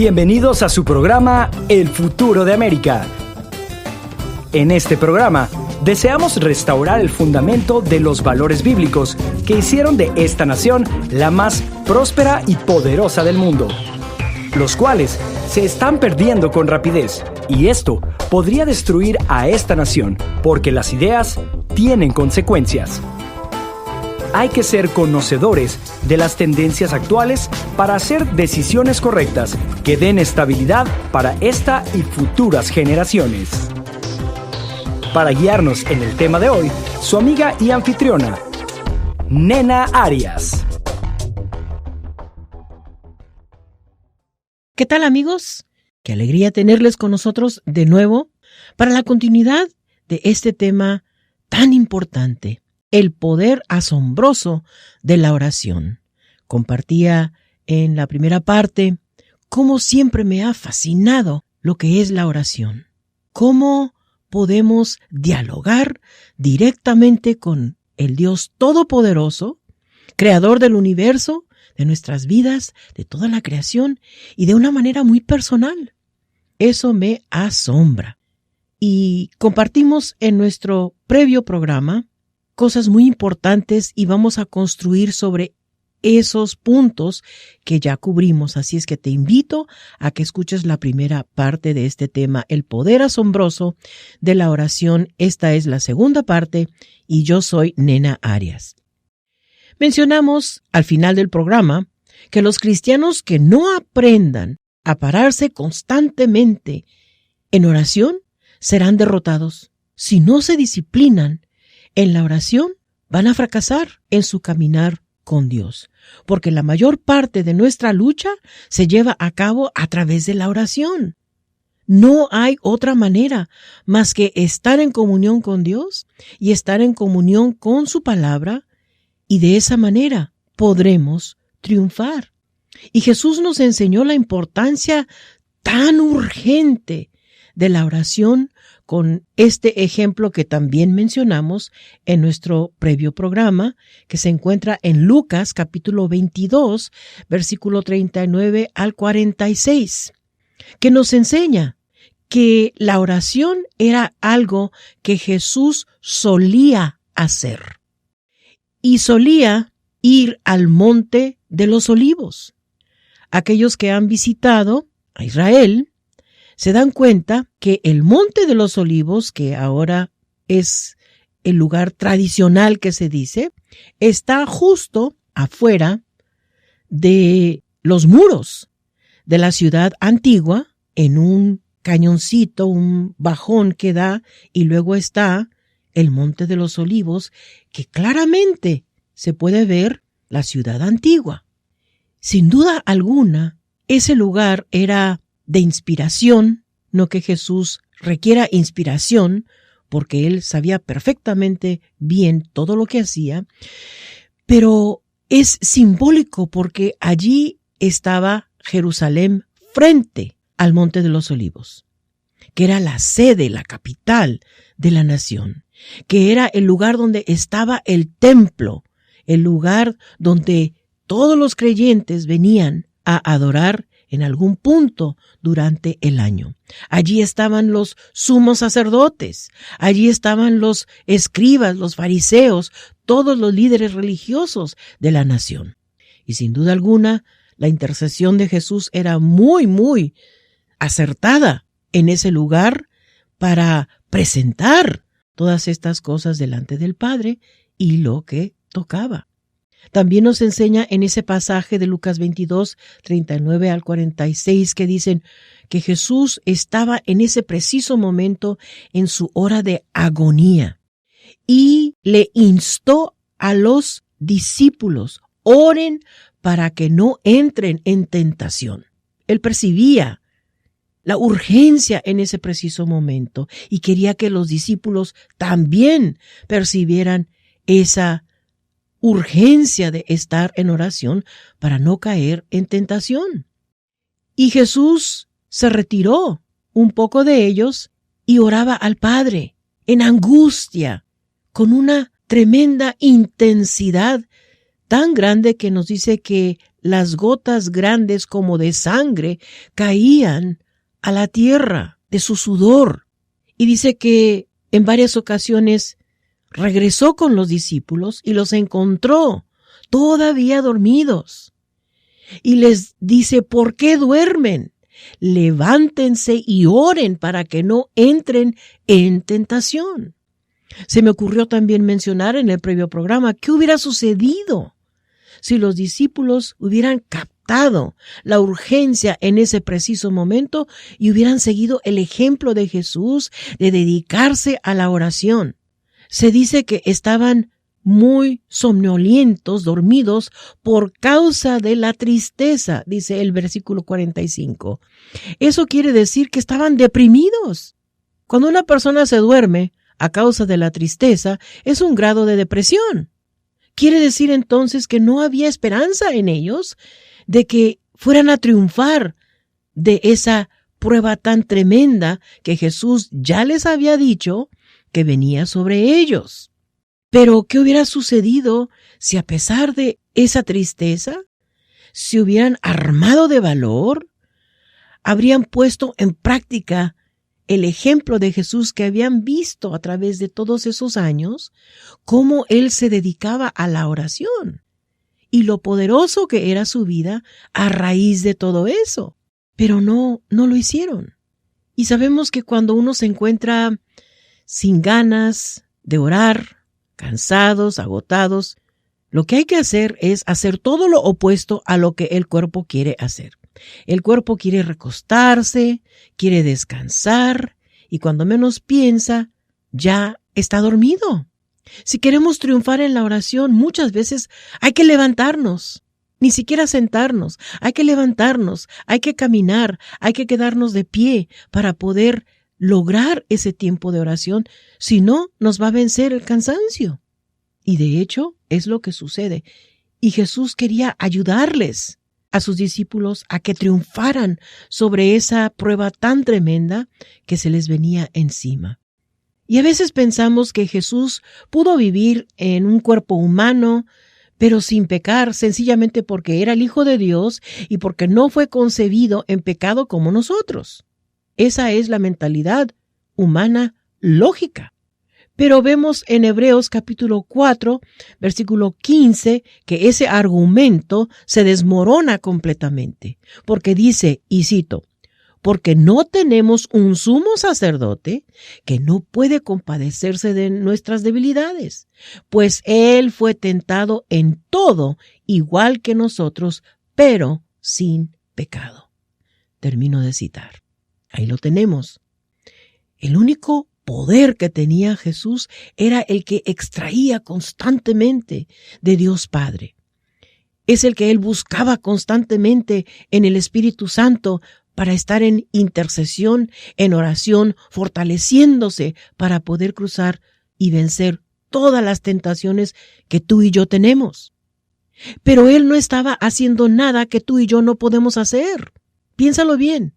Bienvenidos a su programa El Futuro de América. En este programa deseamos restaurar el fundamento de los valores bíblicos que hicieron de esta nación la más próspera y poderosa del mundo, los cuales se están perdiendo con rapidez, y esto podría destruir a esta nación porque las ideas tienen consecuencias. Hay que ser conocedores de las tendencias actuales para hacer decisiones correctas que den estabilidad para esta y futuras generaciones. Para guiarnos en el tema de hoy, su amiga y anfitriona, Nena Arias. ¿Qué tal, amigos? Qué alegría tenerles con nosotros de nuevo para la continuidad de este tema tan importante. El poder asombroso de la oración. Compartía en la primera parte cómo siempre me ha fascinado lo que es la oración. Cómo podemos dialogar directamente con el Dios Todopoderoso, Creador del universo, de nuestras vidas, de toda la creación y de una manera muy personal. Eso me asombra. Y compartimos en nuestro previo programa cosas muy importantes y vamos a construir sobre esos puntos que ya cubrimos. Así es que te invito a que escuches la primera parte de este tema, el poder asombroso de la oración. Esta es la segunda parte y yo soy Nena Arias. Mencionamos al final del programa que los cristianos que no aprendan a pararse constantemente en oración serán derrotados. Si no se disciplinan en la oración, van a fracasar en su caminar con Dios, porque la mayor parte de nuestra lucha se lleva a cabo a través de la oración. No hay otra manera más que estar en comunión con Dios y estar en comunión con su palabra, y de esa manera podremos triunfar. Y Jesús nos enseñó la importancia tan urgente de la oración con este ejemplo que también mencionamos en nuestro previo programa, que se encuentra en Lucas capítulo 22, versículo 39 al 46, que nos enseña que la oración era algo que Jesús solía hacer. Y solía ir al Monte de los Olivos. Aquellos que han visitado a Israel se dan cuenta que el Monte de los Olivos, que ahora es el lugar tradicional que se dice, está justo afuera de los muros de la ciudad antigua, en un cañoncito, un bajón que da, y luego está el Monte de los Olivos, que claramente se puede ver la ciudad antigua. Sin duda alguna, ese lugar era de inspiración, no que Jesús requiera inspiración, porque él sabía perfectamente bien todo lo que hacía, pero es simbólico porque allí estaba Jerusalén frente al Monte de los Olivos, que era la sede, la capital de la nación, que era el lugar donde estaba el templo, el lugar donde todos los creyentes venían a adorar en algún punto durante el año. Allí estaban los sumos sacerdotes, allí estaban los escribas, los fariseos, todos los líderes religiosos de la nación. Y sin duda alguna, la intercesión de Jesús era muy, muy acertada en ese lugar para presentar todas estas cosas delante del Padre y lo que tocaba. También nos enseña en ese pasaje de Lucas 22, 39 al 46, que dicen que Jesús estaba en ese preciso momento en su hora de agonía y le instó a los discípulos, oren para que no entren en tentación. Él percibía la urgencia en ese preciso momento y quería que los discípulos también percibieran esa urgencia de estar en oración para no caer en tentación. Y Jesús se retiró un poco de ellos y oraba al Padre en angustia, con una tremenda intensidad tan grande que nos dice que las gotas grandes como de sangre caían a la tierra de su sudor. Y dice que en varias ocasiones regresó con los discípulos y los encontró todavía dormidos. Y les dice, ¿por qué duermen? Levántense y oren para que no entren en tentación. Se me ocurrió también mencionar en el previo programa qué hubiera sucedido si los discípulos hubieran captado la urgencia en ese preciso momento y hubieran seguido el ejemplo de Jesús de dedicarse a la oración. Se dice que estaban muy somnolientos, dormidos, por causa de la tristeza, dice el versículo 45. Eso quiere decir que estaban deprimidos. Cuando una persona se duerme a causa de la tristeza, es un grado de depresión. Quiere decir entonces que no había esperanza en ellos de que fueran a triunfar de esa prueba tan tremenda que Jesús ya les había dicho que venía sobre ellos. Pero, ¿qué hubiera sucedido si a pesar de esa tristeza, se hubieran armado de valor, habrían puesto en práctica el ejemplo de Jesús que habían visto a través de todos esos años, cómo Él se dedicaba a la oración y lo poderoso que era su vida a raíz de todo eso? Pero no lo hicieron. Y sabemos que cuando uno se encuentra sin ganas de orar, cansados, agotados, lo que hay que hacer es hacer todo lo opuesto a lo que el cuerpo quiere hacer. El cuerpo quiere recostarse, quiere descansar y cuando menos piensa, ya está dormido. Si queremos triunfar en la oración, muchas veces hay que levantarnos, ni siquiera sentarnos, hay que levantarnos, hay que caminar, hay que quedarnos de pie para poder lograr ese tiempo de oración, si no, nos va a vencer el cansancio. Y de hecho, es lo que sucede. Y Jesús quería ayudarles a sus discípulos a que triunfaran sobre esa prueba tan tremenda que se les venía encima. Y a veces pensamos que Jesús pudo vivir en un cuerpo humano, pero sin pecar, sencillamente porque era el Hijo de Dios y porque no fue concebido en pecado como nosotros. Esa es la mentalidad humana lógica. Pero vemos en Hebreos capítulo 4, versículo 15, que ese argumento se desmorona completamente, porque dice, y cito, porque no tenemos un sumo sacerdote que no puede compadecerse de nuestras debilidades, pues Él fue tentado en todo, igual que nosotros, pero sin pecado. Termino de citar. Ahí lo tenemos. El único poder que tenía Jesús era el que extraía constantemente de Dios Padre. Es el que Él buscaba constantemente en el Espíritu Santo para estar en intercesión, en oración, fortaleciéndose para poder cruzar y vencer todas las tentaciones que tú y yo tenemos. Pero Él no estaba haciendo nada que tú y yo no podemos hacer. Piénsalo bien.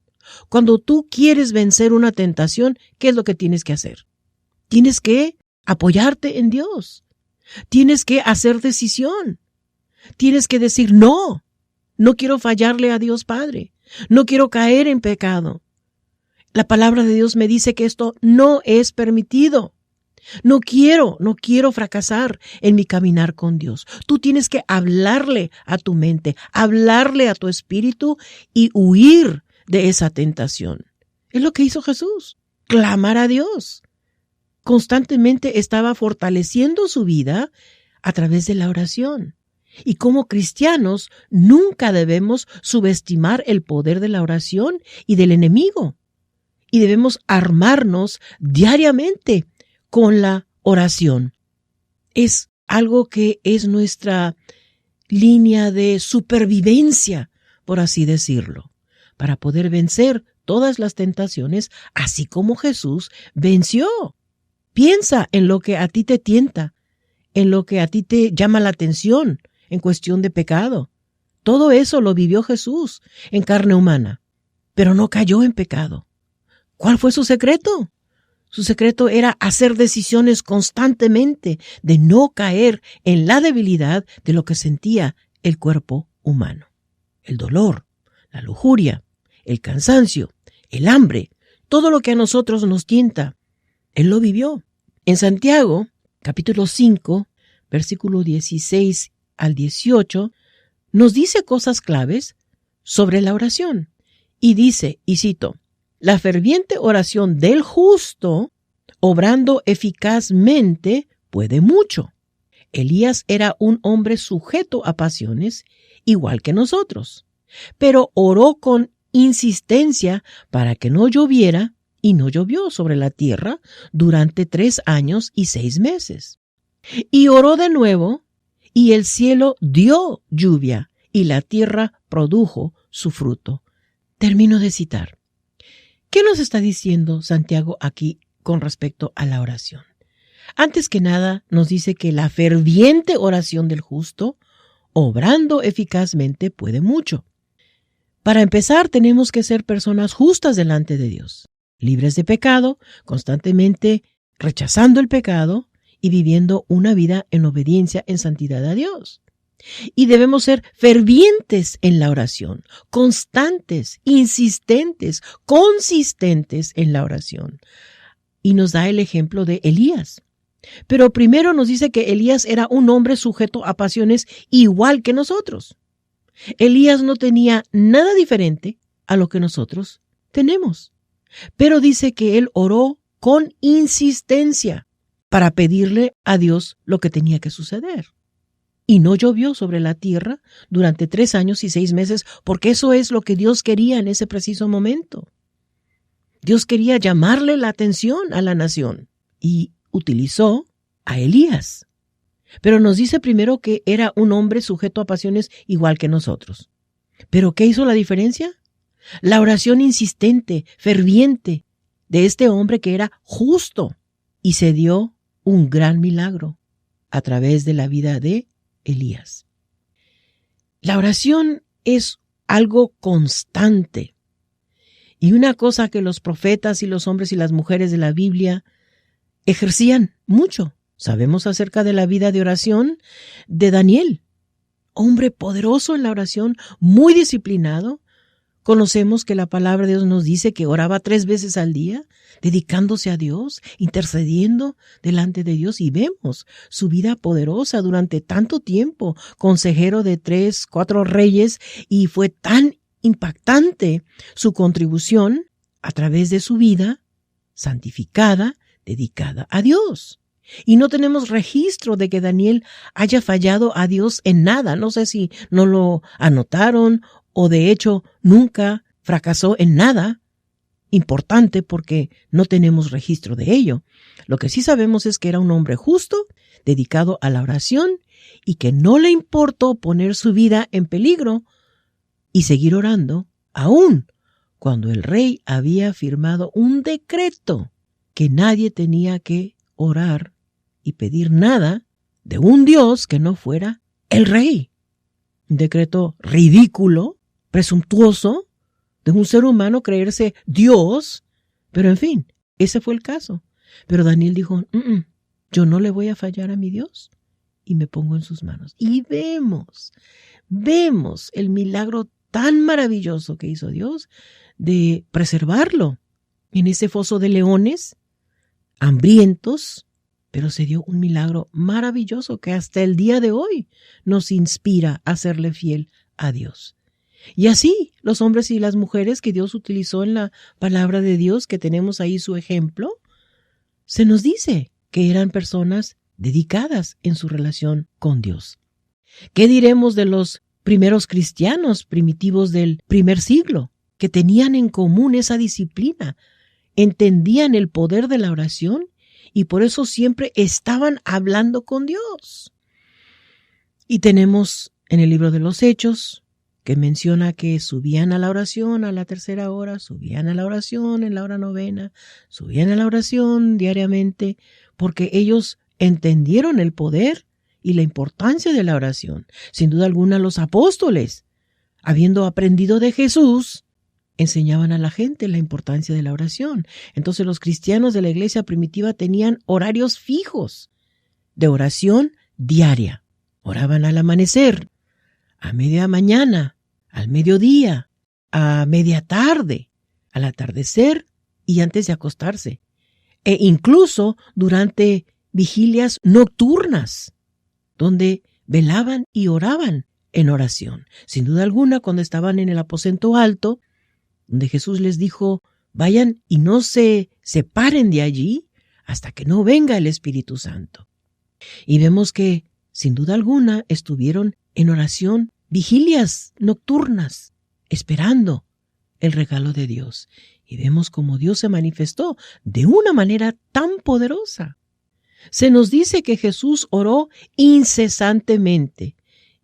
Cuando tú quieres vencer una tentación, ¿qué es lo que tienes que hacer? Tienes que apoyarte en Dios. Tienes que hacer decisión. Tienes que decir, no quiero fallarle a Dios Padre. No quiero caer en pecado. La palabra de Dios me dice que esto no es permitido. No quiero fracasar en mi caminar con Dios. Tú tienes que hablarle a tu mente, hablarle a tu espíritu y huir de esa tentación. Es lo que hizo Jesús, clamar a Dios. Constantemente estaba fortaleciendo su vida a través de la oración. Y como cristianos, nunca debemos subestimar el poder de la oración y del enemigo. Y debemos armarnos diariamente con la oración. Es algo que es nuestra línea de supervivencia, por así decirlo, para poder vencer todas las tentaciones, así como Jesús venció. Piensa en lo que a ti te tienta, en lo que a ti te llama la atención en cuestión de pecado. Todo eso lo vivió Jesús en carne humana, pero no cayó en pecado. ¿Cuál fue su secreto? Su secreto era hacer decisiones constantemente, de no caer en la debilidad de lo que sentía el cuerpo humano. El dolor, la lujuria, el cansancio, el hambre, todo lo que a nosotros nos tienta, él lo vivió. En Santiago, capítulo 5, versículo 16 al 18, nos dice cosas claves sobre la oración. Y dice, y cito, la ferviente oración del justo, obrando eficazmente, puede mucho. Elías era un hombre sujeto a pasiones, igual que nosotros, pero oró con insistencia para que no lloviera, y no llovió sobre la tierra durante 3 años y 6 meses. Y oró de nuevo, y el cielo dio lluvia, y la tierra produjo su fruto. Termino de citar. ¿Qué nos está diciendo Santiago aquí con respecto a la oración? Antes que nada, nos dice que la ferviente oración del justo, obrando eficazmente, puede mucho. Para empezar, tenemos que ser personas justas delante de Dios, libres de pecado, constantemente rechazando el pecado y viviendo una vida en obediencia, en santidad a Dios. Y debemos ser fervientes en la oración, constantes, insistentes, consistentes en la oración. Y nos da el ejemplo de Elías. Pero primero nos dice que Elías era un hombre sujeto a pasiones igual que nosotros. Elías no tenía nada diferente a lo que nosotros tenemos. Pero dice que él oró con insistencia para pedirle a Dios lo que tenía que suceder. Y no llovió sobre la tierra durante 3 años y 6 meses, porque eso es lo que Dios quería en ese preciso momento. Dios quería llamarle la atención a la nación y utilizó a Elías. Pero nos dice primero que era un hombre sujeto a pasiones igual que nosotros. ¿Pero qué hizo la diferencia? La oración insistente, ferviente de este hombre que era justo, y se dio un gran milagro a través de la vida de Elías. La oración es algo constante y una cosa que los profetas y los hombres y las mujeres de la Biblia ejercían mucho. Sabemos acerca de la vida de oración de Daniel, hombre poderoso en la oración, muy disciplinado. Conocemos que la palabra de Dios nos dice que oraba 3 veces al día, dedicándose a Dios, intercediendo delante de Dios, y vemos su vida poderosa durante tanto tiempo, consejero de 3, 4 reyes, y fue tan impactante su contribución a través de su vida santificada, dedicada a Dios. Y no tenemos registro de que Daniel haya fallado a Dios en nada. No sé si no lo anotaron o de hecho nunca fracasó en nada importante porque no tenemos registro de ello. Lo que sí sabemos es que era un hombre justo, dedicado a la oración y que no le importó poner su vida en peligro y seguir orando, aun cuando el rey había firmado un decreto que nadie tenía que orar y pedir nada de un Dios que no fuera el rey. Un decreto ridículo, presuntuoso, de un ser humano creerse Dios, pero en fin, ese fue el caso. Pero Daniel dijo, yo no le voy a fallar a mi Dios y me pongo en sus manos. Y vemos el milagro tan maravilloso que hizo Dios de preservarlo en ese foso de leones, hambrientos, pero se dio un milagro maravilloso que hasta el día de hoy nos inspira a serle fiel a Dios. Y así, los hombres y las mujeres que Dios utilizó en la palabra de Dios, que tenemos ahí su ejemplo, se nos dice que eran personas dedicadas en su relación con Dios. ¿Qué diremos de los primeros cristianos primitivos del primer siglo, que tenían en común esa disciplina, entendían el poder de la oración y por eso siempre estaban hablando con Dios? Y tenemos en el libro de los Hechos, que menciona que subían a la oración a la 3ª hora, subían a la oración en la hora 9ª, subían a la oración diariamente, porque ellos entendieron el poder y la importancia de la oración. Sin duda alguna, los apóstoles, habiendo aprendido de Jesús, enseñaban a la gente la importancia de la oración. Entonces los cristianos de la iglesia primitiva tenían horarios fijos de oración diaria. Oraban al amanecer, a media mañana, al mediodía, a media tarde, al atardecer y antes de acostarse. E incluso durante vigilias nocturnas, donde velaban y oraban en oración. Sin duda alguna, cuando estaban en el aposento alto, donde Jesús les dijo, vayan y no se separen de allí hasta que no venga el Espíritu Santo. Y vemos que, sin duda alguna, estuvieron en oración, vigilias nocturnas, esperando el regalo de Dios. Y vemos cómo Dios se manifestó de una manera tan poderosa. Se nos dice que Jesús oró incesantemente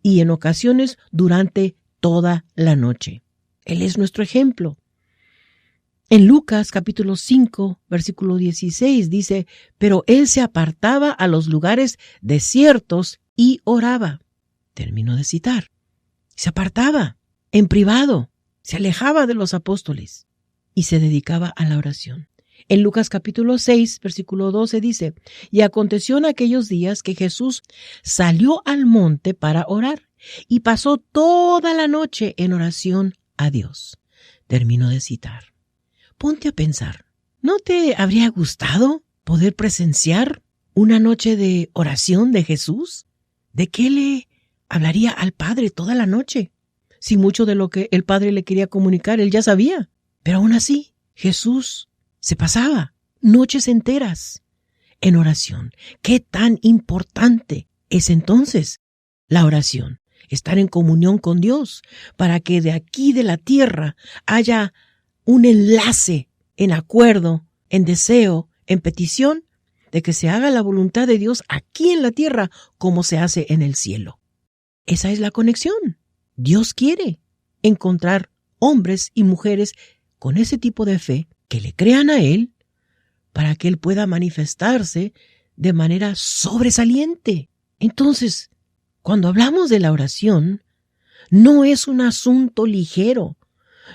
y en ocasiones durante toda la noche. Él es nuestro ejemplo. En Lucas capítulo 5, versículo 16 dice, pero él se apartaba a los lugares desiertos y oraba. Termino de citar. Se apartaba en privado, se alejaba de los apóstoles y se dedicaba a la oración. En Lucas capítulo 6, versículo 12 dice, y aconteció en aquellos días que Jesús salió al monte para orar y pasó toda la noche en oración a Dios. Termino de citar. Ponte a pensar, ¿no te habría gustado poder presenciar una noche de oración de Jesús? ¿De qué le hablaría al Padre toda la noche? Si mucho de lo que el Padre le quería comunicar, él ya sabía. Pero aún así, Jesús se pasaba noches enteras en oración. ¿Qué tan importante es entonces la oración? Estar en comunión con Dios para que de aquí de la tierra haya un enlace en acuerdo, en deseo, en petición de que se haga la voluntad de Dios aquí en la tierra como se hace en el cielo. Esa es la conexión. Dios quiere encontrar hombres y mujeres con ese tipo de fe que le crean a Él para que Él pueda manifestarse de manera sobresaliente. Entonces, cuando hablamos de la oración, no es un asunto ligero.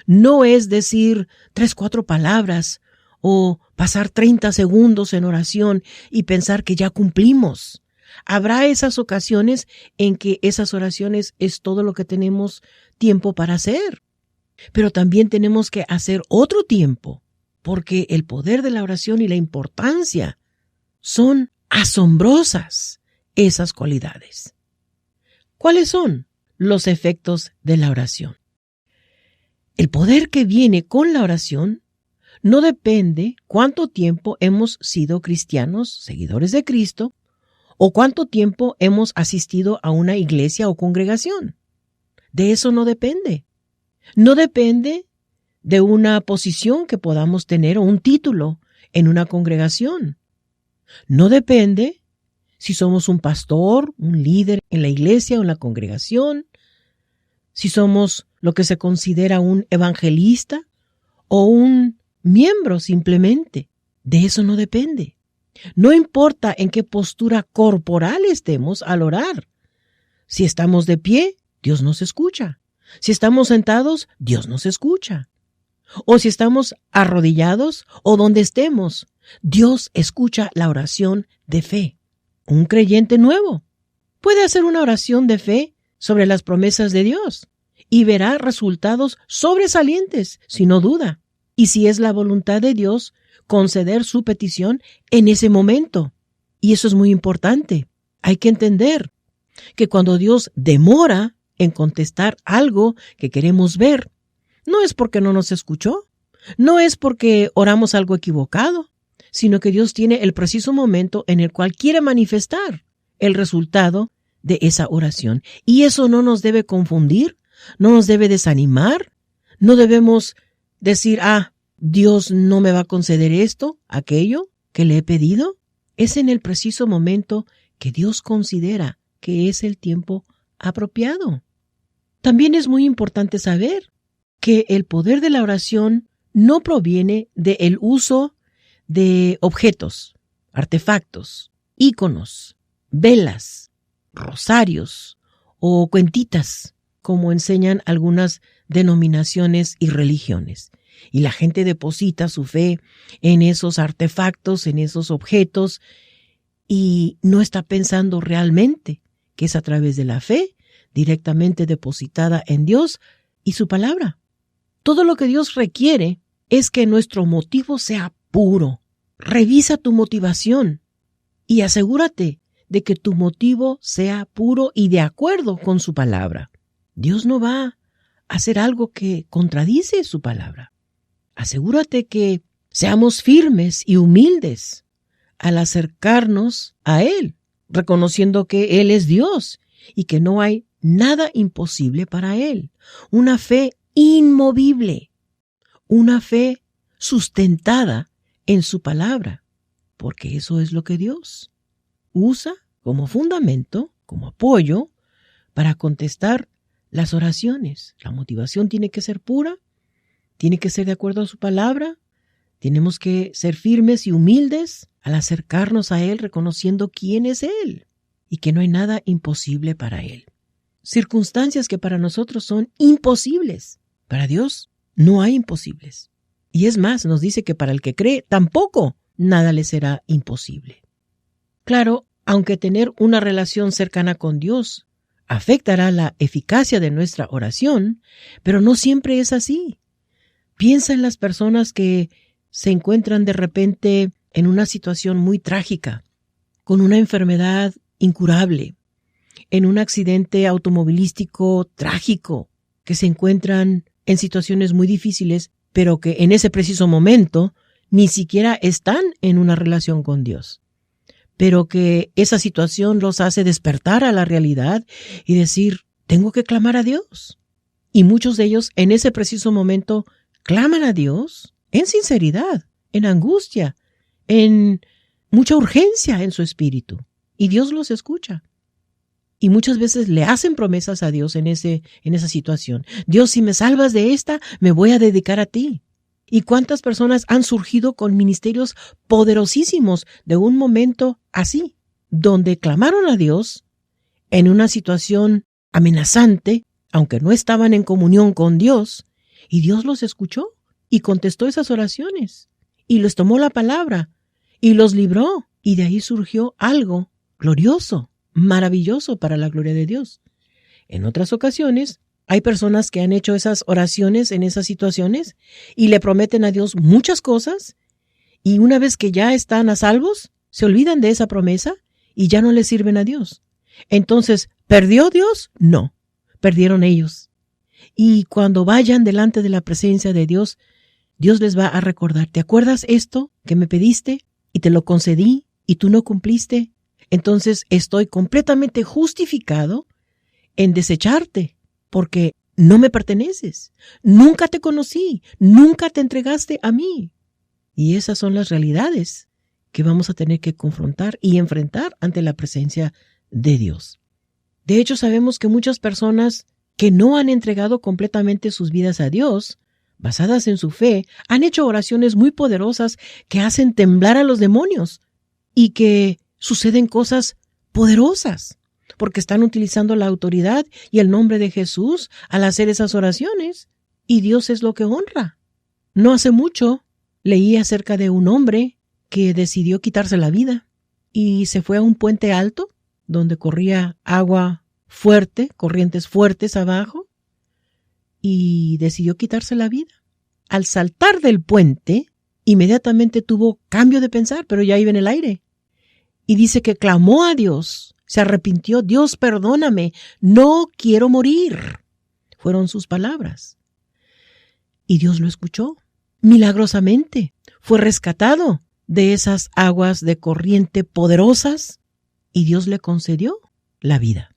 No es decir 3, 4 palabras o pasar 30 segundos en oración y pensar que ya cumplimos. Habrá esas ocasiones en que esas oraciones es todo lo que tenemos tiempo para hacer. Pero también tenemos que hacer otro tiempo, porque el poder de la oración y la importancia son asombrosas esas cualidades. ¿Cuáles son los efectos de la oración? El poder que viene con la oración no depende cuánto tiempo hemos sido cristianos, seguidores de Cristo, o cuánto tiempo hemos asistido a una iglesia o congregación. De eso no depende. No depende de una posición que podamos tener o un título en una congregación. No depende si somos un pastor, un líder en la iglesia o en la congregación, si somos lo que se considera un evangelista o un miembro simplemente. De eso no depende. No importa en qué postura corporal estemos al orar. Si estamos de pie, Dios nos escucha. Si estamos sentados, Dios nos escucha. O si estamos arrodillados o donde estemos, Dios escucha la oración de fe. Un creyente nuevo puede hacer una oración de fe sobre las promesas de Dios y verá resultados sobresalientes, si no duda. Y si es la voluntad de Dios, conceder su petición en ese momento. Y eso es muy importante. Hay que entender que cuando Dios demora en contestar algo que queremos ver, no es porque no nos escuchó, no es porque oramos algo equivocado, sino que Dios tiene el preciso momento en el cual quiere manifestar el resultado de esa oración. Y eso no nos debe confundir, no nos debe desanimar, no debemos decir, Dios no me va a conceder esto, aquello que le he pedido. Es en el preciso momento que Dios considera que es el tiempo apropiado. También es muy importante saber que el poder de la oración no proviene del uso de objetos, artefactos, íconos, velas, rosarios o cuentitas, como enseñan algunas denominaciones y religiones. Y la gente deposita su fe en esos artefactos, en esos objetos, y no está pensando realmente que es a través de la fe directamente depositada en Dios y su palabra. Todo lo que Dios requiere es que nuestro motivo sea puro. Revisa tu motivación y asegúrate de que tu motivo sea puro y de acuerdo con su palabra. Dios no va a hacer algo que contradice su palabra. Asegúrate que seamos firmes y humildes al acercarnos a Él, reconociendo que Él es Dios y que no hay nada imposible para Él. Una fe inmovible, una fe sustentada en su palabra, porque eso es lo que Dios usa como fundamento, como apoyo, para contestar las oraciones. La motivación tiene que ser pura, tiene que ser de acuerdo a su palabra. Tenemos que ser firmes y humildes al acercarnos a Él, reconociendo quién es Él y que no hay nada imposible para Él. Circunstancias que para nosotros son imposibles, para Dios no hay imposibles. Y es más, nos dice que para el que cree tampoco nada le será imposible. Claro, aunque tener una relación cercana con Dios afectará la eficacia de nuestra oración, pero no siempre es así. Piensa en las personas que se encuentran de repente en una situación muy trágica, con una enfermedad incurable, en un accidente automovilístico trágico, que se encuentran en situaciones muy difíciles, pero que en ese preciso momento ni siquiera están en una relación con Dios. Pero que esa situación los hace despertar a la realidad y decir, tengo que clamar a Dios. Y muchos de ellos en ese preciso momento claman a Dios en sinceridad, en angustia, en mucha urgencia en su espíritu. Y Dios los escucha. Y muchas veces le hacen promesas a Dios en esa situación. Dios, si me salvas de esta, me voy a dedicar a ti. ¿Y cuántas personas han surgido con ministerios poderosísimos de un momento así, donde clamaron a Dios en una situación amenazante, aunque no estaban en comunión con Dios, y Dios los escuchó y contestó esas oraciones, y les tomó la palabra, y los libró, y de ahí surgió algo glorioso, maravilloso para la gloria de Dios. En otras ocasiones, hay personas que han hecho esas oraciones en esas situaciones y le prometen a Dios muchas cosas, y una vez que ya están a salvos, se olvidan de esa promesa y ya no le sirven a Dios. Entonces, ¿perdió Dios? No, perdieron ellos. Y cuando vayan delante de la presencia de Dios, Dios les va a recordar, ¿te acuerdas esto que me pediste y te lo concedí y tú no cumpliste? Entonces estoy completamente justificado en desecharte, porque no me perteneces, nunca te conocí, nunca te entregaste a mí. Y esas son las realidades que vamos a tener que confrontar y enfrentar ante la presencia de Dios. De hecho, sabemos que muchas personas que no han entregado completamente sus vidas a Dios, basadas en su fe, han hecho oraciones muy poderosas que hacen temblar a los demonios y que suceden cosas poderosas, porque están utilizando la autoridad y el nombre de Jesús al hacer esas oraciones, y Dios es lo que honra. No hace mucho leí acerca de un hombre que decidió quitarse la vida y se fue a un puente alto donde corría agua fuerte, corrientes fuertes abajo, y decidió quitarse la vida. Al saltar del puente, inmediatamente tuvo cambio de pensar, pero ya iba en el aire. Y dice que clamó a Dios, se arrepintió, Dios, perdóname, no quiero morir. Fueron sus palabras. Y Dios lo escuchó. Milagrosamente fue rescatado de esas aguas de corriente poderosas y Dios le concedió la vida.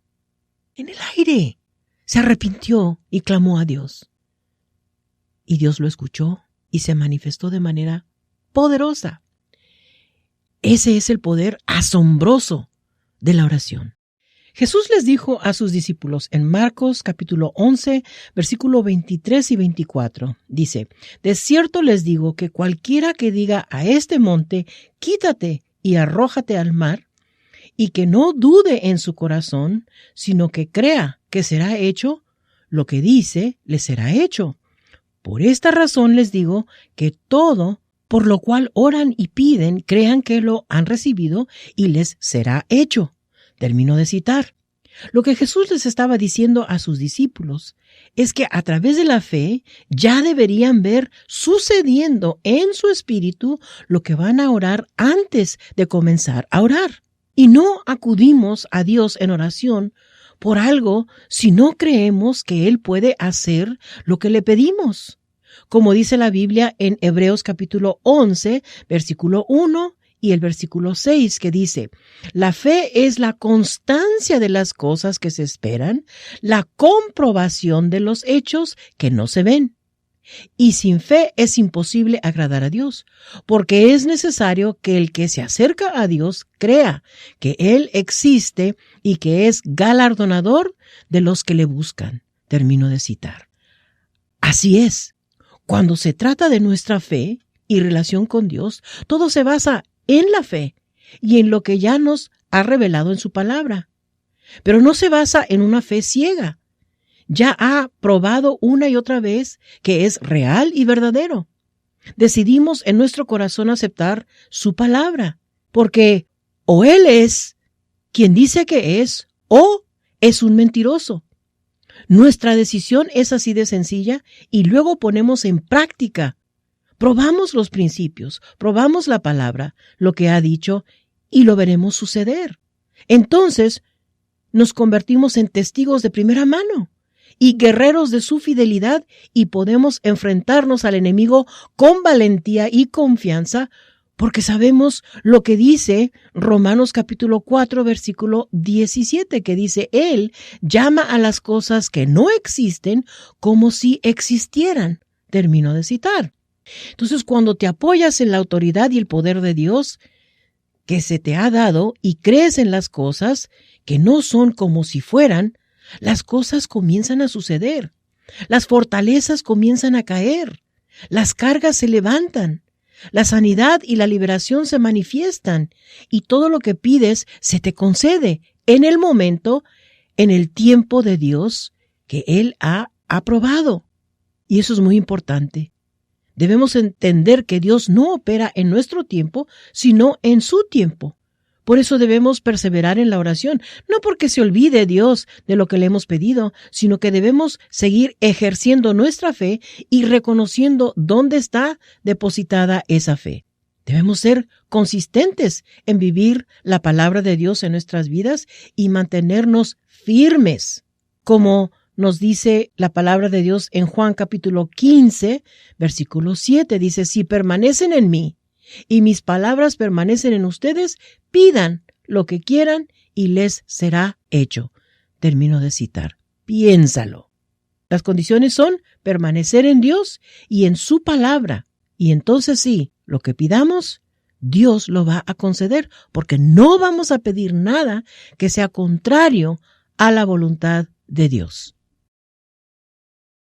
En el aire se arrepintió y clamó a Dios. Y Dios lo escuchó y se manifestó de manera poderosa. Ese es el poder asombroso de la oración. Jesús les dijo a sus discípulos en Marcos capítulo 11, versículo 23 y 24. Dice, de cierto les digo que cualquiera que diga a este monte, quítate y arrójate al mar, y que no dude en su corazón, sino que crea que será hecho lo que dice les será hecho. Por esta razón les digo que todo por lo cual oran y piden, crean que lo han recibido y les será hecho. Termino de citar. Lo que Jesús les estaba diciendo a sus discípulos es que a través de la fe ya deberían ver sucediendo en su espíritu lo que van a orar antes de comenzar a orar. Y no acudimos a Dios en oración por algo si no creemos que Él puede hacer lo que le pedimos. Como dice la Biblia en Hebreos capítulo 11, versículo 1 y el versículo 6, que dice: la fe es la constancia de las cosas que se esperan, la comprobación de los hechos que no se ven. Y sin fe es imposible agradar a Dios, porque es necesario que el que se acerca a Dios crea que Él existe y que es galardonador de los que le buscan. Termino de citar. Así es, cuando se trata de nuestra fe y relación con Dios, todo se basa en la fe y en lo que ya nos ha revelado en su palabra. Pero no se basa en una fe ciega. Ya ha probado una y otra vez que es real y verdadero. Decidimos en nuestro corazón aceptar su palabra, porque o Él es quien dice que es, o es un mentiroso. Nuestra decisión es así de sencilla y luego ponemos en práctica. Probamos los principios, probamos la palabra, lo que ha dicho, y lo veremos suceder. Entonces, nos convertimos en testigos de primera mano y guerreros de su fidelidad, y podemos enfrentarnos al enemigo con valentía y confianza, porque sabemos lo que dice Romanos capítulo 4, versículo 17, que dice: Él llama a las cosas que no existen como si existieran. Termino de citar. Entonces, cuando te apoyas en la autoridad y el poder de Dios que se te ha dado y crees en las cosas que no son como si fueran, las cosas comienzan a suceder. Las fortalezas comienzan a caer. Las cargas se levantan. La sanidad y la liberación se manifiestan. Y todo lo que pides se te concede en el momento, en el tiempo de Dios que Él ha aprobado. Y eso es muy importante. Debemos entender que Dios no opera en nuestro tiempo, sino en su tiempo. Por eso debemos perseverar en la oración, no porque se olvide Dios de lo que le hemos pedido, sino que debemos seguir ejerciendo nuestra fe y reconociendo dónde está depositada esa fe. Debemos ser consistentes en vivir la palabra de Dios en nuestras vidas y mantenernos firmes, como nos dice la palabra de Dios en Juan capítulo 15, versículo 7. Dice: si permanecen en mí y mis palabras permanecen en ustedes, pidan lo que quieran y les será hecho. Termino de citar. Piénsalo. Las condiciones son permanecer en Dios y en su palabra. Y entonces sí, lo que pidamos, Dios lo va a conceder, porque no vamos a pedir nada que sea contrario a la voluntad de Dios.